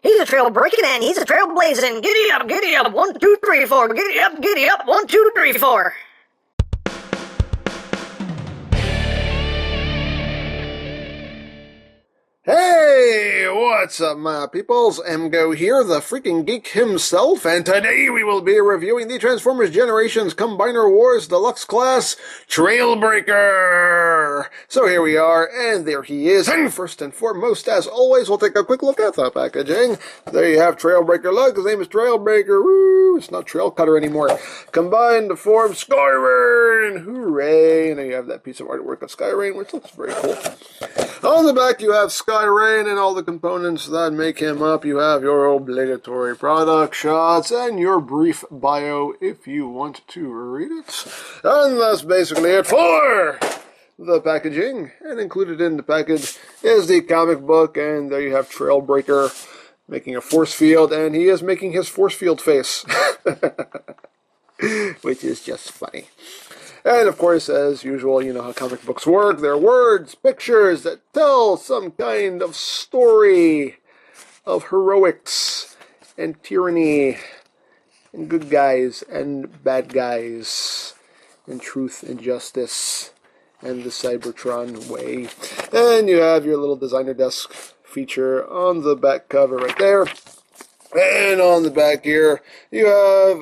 He's a trail breaking and he's a trail blazing. Giddy up, 1, 2, 3, 4. Giddy up, 1, 2, 3, 4. Hey, what's up, my peoples? EmGo here, the freaking geek himself, and today we will be reviewing the Transformers Generations Combiner Wars Deluxe Class TRAILBREAKER. So here we are, and there he is. And first and foremost, as always, we'll take a quick look at the packaging. There you have TRAILBREAKER. Look, his name is TRAILBREAKER. Woo! It's not Trail Cutter anymore. Combined to form Skyrain. Hooray! And then you have that piece of artwork of Skyrain, which looks very cool. On the back, you have Skyrain and all the components that make him up. You have your obligatory product shots and your brief bio if you want to read it. And that's basically it for the packaging. And included in the package is the comic book, and there you have TRAILBREAKER making a force field, and he is making his force field face, which is just funny. And, of course, as usual, you know how comic books work. They're words, pictures that tell some kind of story of heroics and tyranny and good guys and bad guys and truth and justice and the Cybertron way. And you have your little designer desk feature on the back cover right there. And on the back here, you have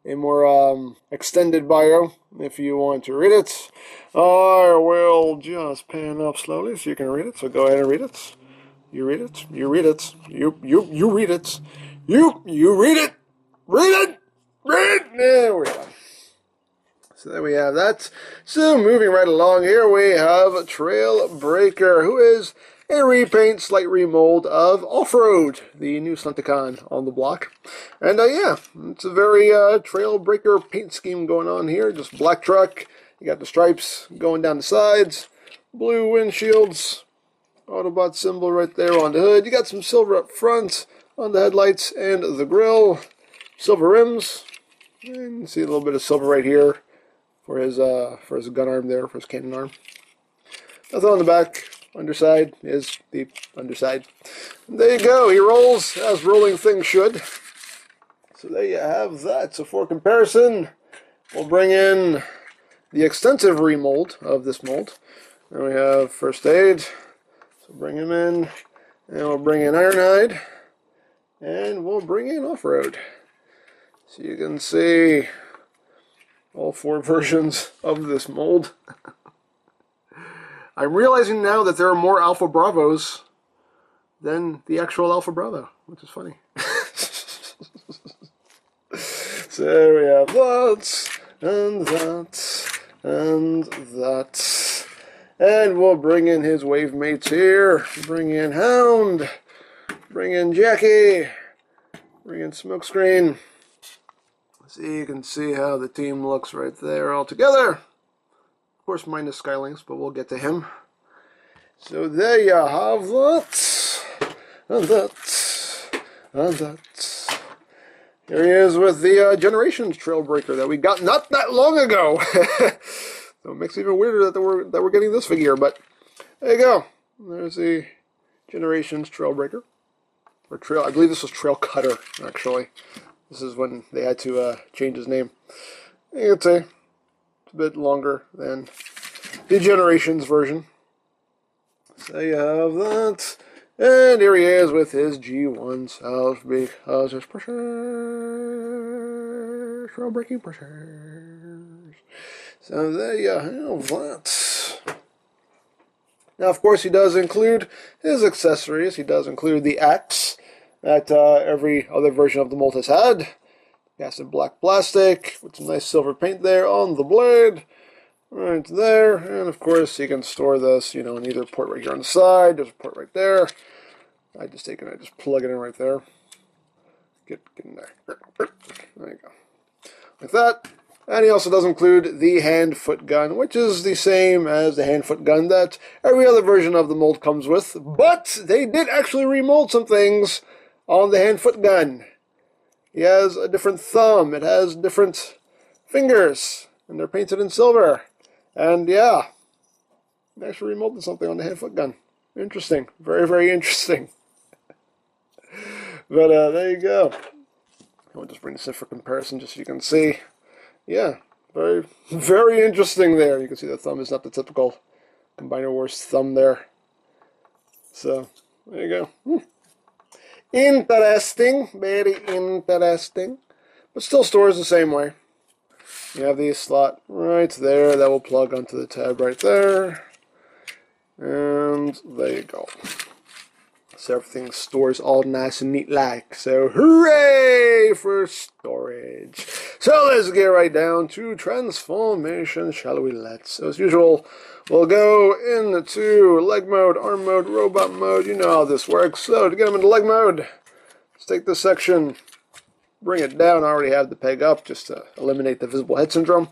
a more extended bio, if you want to read it. I will just pan up slowly so you can read it. So go ahead and read it. You read it. You read it. You read it. You read it. Read it. Read it. There we go. So there we have that. So moving right along here, we have TRAILBREAKER, who is a repaint, slight remold of Off-Road, the new Stunticon on the block. And yeah, it's a very TRAILBREAKER paint scheme going on here. Just black truck. You got the stripes going down the sides, blue windshields, Autobot symbol right there on the hood. You got some silver up front on the headlights and the grille, silver rims, and you see a little bit of silver right here for his gun arm there, for his cannon arm. Nothing on the back. Underside is the underside. And there you go. He rolls as rolling things should. So there you have that. So for comparison, we'll bring in the extensive remold of this mold. Then we have First Aid. So bring him in. And we'll bring in Ironhide. And we'll bring in Off-Road. So you can see all 4 versions of this mold. I'm realizing now that there are more Alpha Bravos than the actual Alpha Bravo, which is funny. So there we have that, and that, and that. And we'll bring in his wave mates here. Bring in Hound. Bring in Jackie. Bring in Smokescreen. So you can see how the team looks right there all together. Of course, minus Skylinks, but we'll get to him. So there you have that, and that, and that. Here he is with the Generations TRAILBREAKER that we got not that long ago. So it makes it even weirder that we're getting this figure, but there you go. There's the Generations TRAILBREAKER. Or Trail, I believe this was Trail Cutter, actually. This is when they had to change his name. You can see a bit longer than the Generations version. So you have that. And here he is with his G1 cells because there's pressure. Trail breaking pressures. So there you have that. Now, of course, he does include his accessories. He does include the axe that every other version of the mold has had. Got some black plastic with some nice silver paint there on the blade. Right there. And of course you can store this, you know, in either port right here on the side. There's a port right there. I just plug it in right there. Get in there. There you go. Like that. And he also does include the hand-foot gun, which is the same as the hand-foot gun that every other version of the mold comes with. But they did actually remold some things on the hand-foot gun. He has a different thumb. It has different fingers. And they're painted in silver. And yeah, they actually remolded something on the hand-foot gun. Interesting. Very, very interesting. But there you go. I'll just bring this in for comparison just so you can see. Yeah, very, very interesting there. You can see the thumb is not the typical Combiner Wars thumb there. So, there you go. Interesting, very interesting. But still stores the same way. You have the slot right there that will plug onto the tab right there. And there you go. So everything stores all nice and neat like. So hooray for storage. So let's get right down to transformation, shall we? So as usual, we'll go into leg mode, arm mode, robot mode. You know how this works. So to get them into leg mode, let's take this section, bring it down. I already have the peg up just to eliminate the visible head syndrome.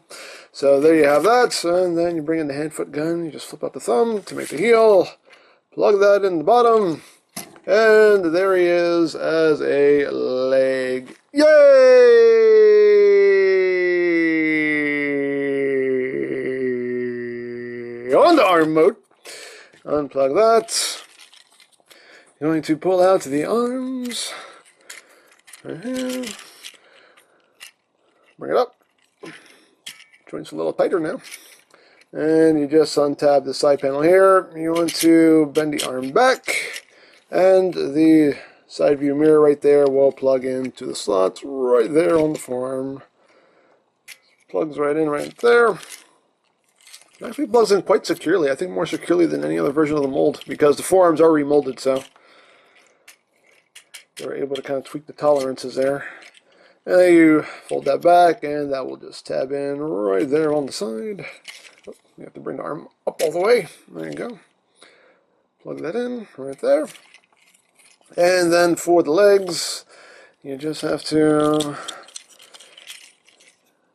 So there you have that. And then you bring in the hand foot gun. You just flip out the thumb to make the heel. Plug that in the bottom. And there he is as a leg. Yay! On to arm mode. Unplug that. Going to pull out the arms. Right here. Bring it up. Joints a little tighter now. And you just untab the side panel here. You want to bend the arm back. And the side view mirror right there will plug into the slots right there on the forearm. Plugs right in right there. It actually plugs in quite securely. I think more securely than any other version of the mold because the forearms are remolded, so we're able to kind of tweak the tolerances there. And then you fold that back and that will just tab in right there on the side. Oh, you have to bring the arm up all the way. There you go. Plug that in right there. And then for the legs, you just have to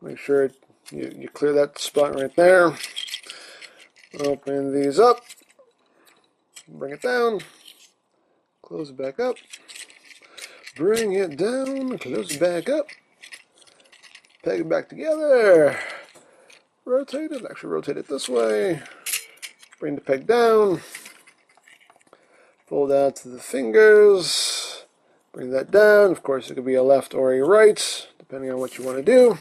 make sure you clear that spot right there. Open these up. Bring it down. Close it back up. Bring it down. Close it back up. Peg it back together. Rotate it. Actually rotate it this way. Bring the peg down. Fold out to the fingers, bring that down. Of course, it could be a left or a right, depending on what you want to do.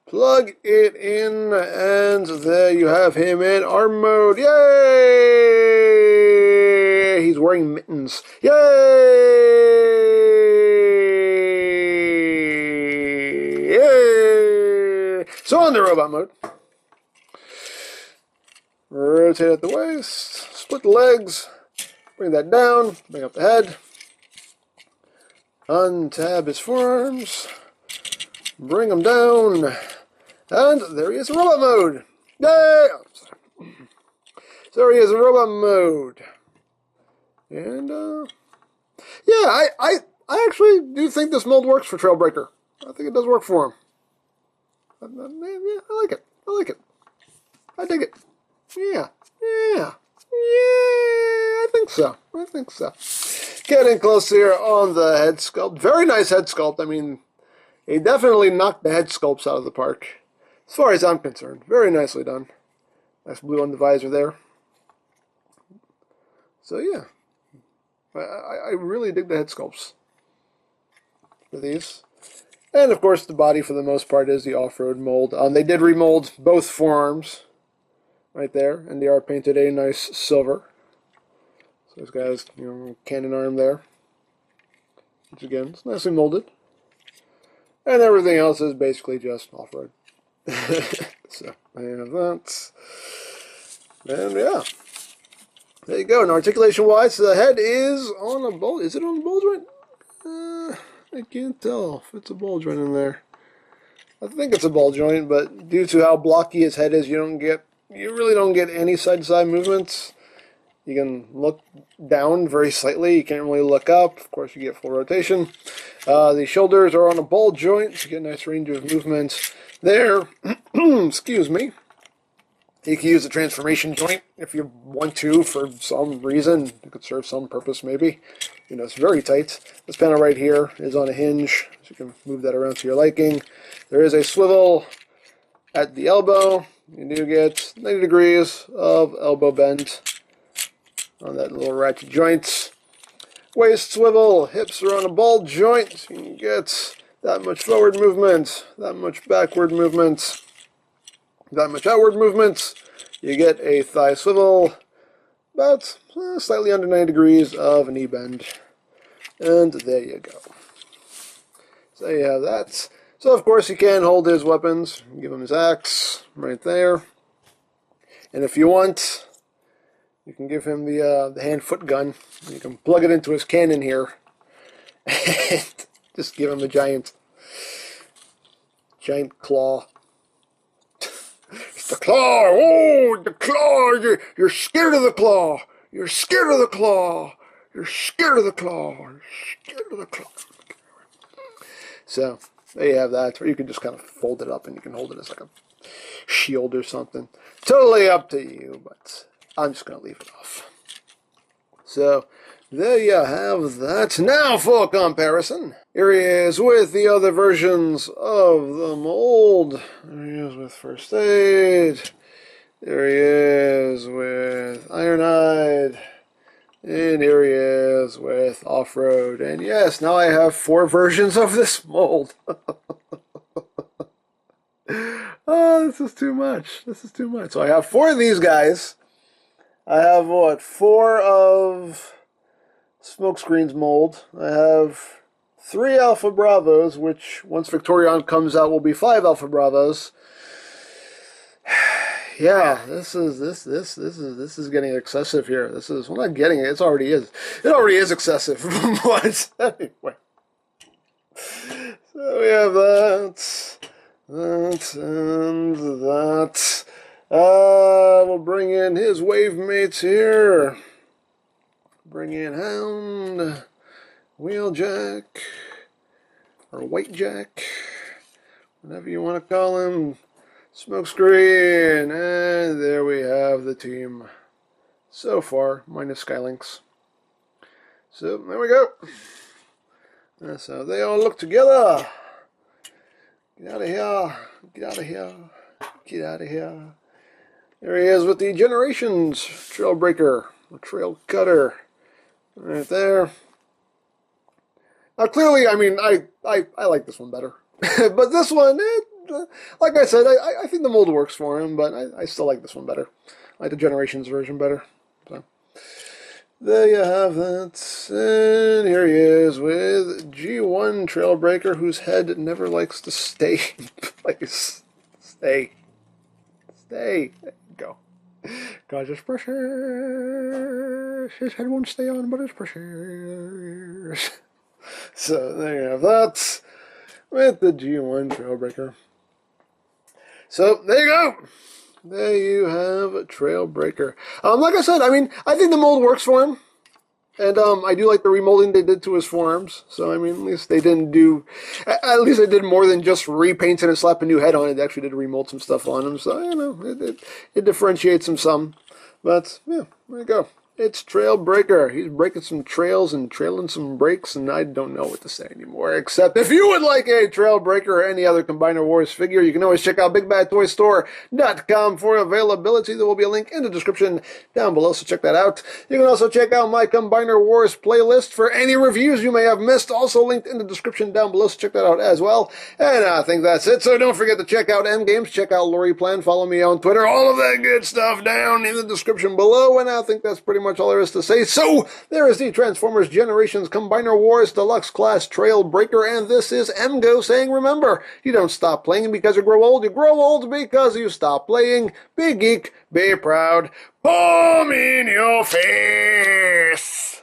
Plug it in, and there you have him in arm mode. Yay! He's wearing mittens. Yay! Yay! So on the robot mode. Rotate at the waist, split the legs. Bring that down, bring up the head, untab his forearms, bring him down, and there he is in robot mode. Yay! So there he is in robot mode. And, yeah, I actually do think this mold works for Trailbreaker. I think it does work for him. Yeah, I like it. I like it. I dig it. Yeah. I think so. Getting close here on the head sculpt. Very nice head sculpt. I mean, he definitely knocked the head sculpts out of the park. As far as I'm concerned. Very nicely done. Nice blue on the visor there. So yeah. I really dig the head sculpts for these. And of course the body for the most part is the off-road mold. They did remold both forearms. Right there, and they are painted a nice silver. So this guy's, cannon arm there, which again is nicely molded, and everything else is basically just off-road. So I have that, and yeah, there you go. And articulation-wise, the head is on a bulge. Is it on a bulge right? I can't tell if it's a bulge right in there. I think it's a ball joint, but due to how blocky his head is, you really don't get any side-to-side movements. You can look down very slightly. You can't really look up. Of course, you get full rotation. The shoulders are on a ball joint, so you get a nice range of movement there. Excuse me. You can use the transformation joint if you want to for some reason. It could serve some purpose, maybe. It's very tight. This panel right here is on a hinge, so you can move that around to your liking. There is a swivel at the elbow. You do get 90 degrees of elbow bend on that little ratchet joint. waist swivel, hips are on a ball joint, so you can get that much forward movement, that much backward movement, that much outward movement. You get a thigh swivel, about slightly under 90 degrees of knee bend. And there you go. So you have that. So of course he can hold his weapons. Give him his axe right there. And if you want, you can give him the hand-foot gun. You can plug it into his cannon here. And just give him a giant claw. It's the claw! Oh, the claw! You're scared of the claw! You're scared of the claw! You're scared of the claw! You're scared of the claw! So, there you have that. Or you can just kind of fold it up and you can hold it as like a shield or something. Totally up to you, but I'm just going to leave it off. So, there you have that. Now for comparison. Here he is with the other versions of the mold. There he is with First Aid. There he is with Ironhide. And here he is with Off-Road. And yes, now I have 4 versions of this mold. Oh, this is too much. This is too much. So I have 4 of these guys. I have, what, 4 of Smokescreen's mold. I have 3 Alpha Bravos, which once Victorion comes out will be 5 Alpha Bravos. Yeah, this is getting excessive here. This is, well, not getting it. It already is. It already is excessive. But anyway, so we have that, and that. We'll bring in his wave mates here. Bring in Hound, Wheeljack, or Whitejack, whatever you want to call him. Smokescreen, and there we have the team so far, minus Skylinks. So there we go. That's how they all look together. Get out of here. Get out of here. Get out of here. There he is with the Generations Trailbreaker, or Trail Cutter, right there. Now clearly, I mean, I like this one better. But this one, like I said, I think the mold works for him, but I still like this one better. I like the Generations version better. So there you have that. And here he is with G1 Trailbreaker, whose head never likes to stay in place. Stay. There you go. God, there's pressure. His head won't stay on, but it's pressure. So there you have that. With the G1 Trailbreaker. So, there you go. There you have a Trailbreaker. Like I said, I mean, I think the mold works for him. And I do like the remolding they did to his forearms. So, I mean, at least they didn't do... At least they did more than just repaint it and slap a new head on it. They actually did remold some stuff on him. So, you know, it differentiates him some. But, yeah, there you go. It's Trailbreaker. He's breaking some trails and trailing some breaks, and I don't know what to say anymore, except if you would like a Trailbreaker or any other Combiner Wars figure, you can always check out BigBadToyStore.com for availability. There will be a link in the description down below, so check that out. You can also check out my Combiner Wars playlist for any reviews you may have missed, also linked in the description down below, so check that out as well. And I think that's it, so don't forget to check out EmGames, check out Lori Plan, follow me on Twitter, all of that good stuff down in the description below, and I think that's pretty much all there is to say. So, there is the Transformers Generations Combiner Wars Deluxe Class Trailbreaker, and this is EmGo saying, remember, you don't stop playing because you grow old because you stop playing. Be geek, be proud, palm in your face!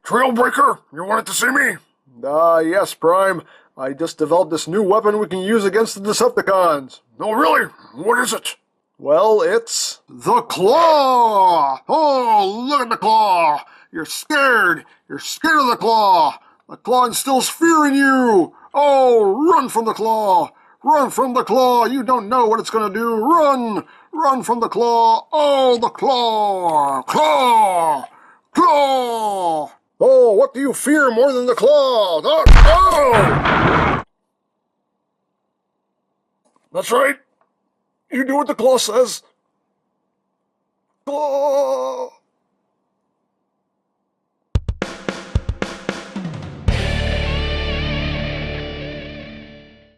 Trailbreaker, you wanted to see me? Yes, Prime. I just developed this new weapon we can use against the Decepticons. Oh, really? What is it? Well, it's the claw! Oh, look at the claw! You're scared! You're scared of the claw! The claw instills fear in you! Oh, run from the claw! Run from the claw! You don't know what it's gonna do! Run! Run from the claw! Oh, the claw! Claw! Claw! Oh, what do you fear more than the claw? Oh! That's right! You do what the claw says. Claw!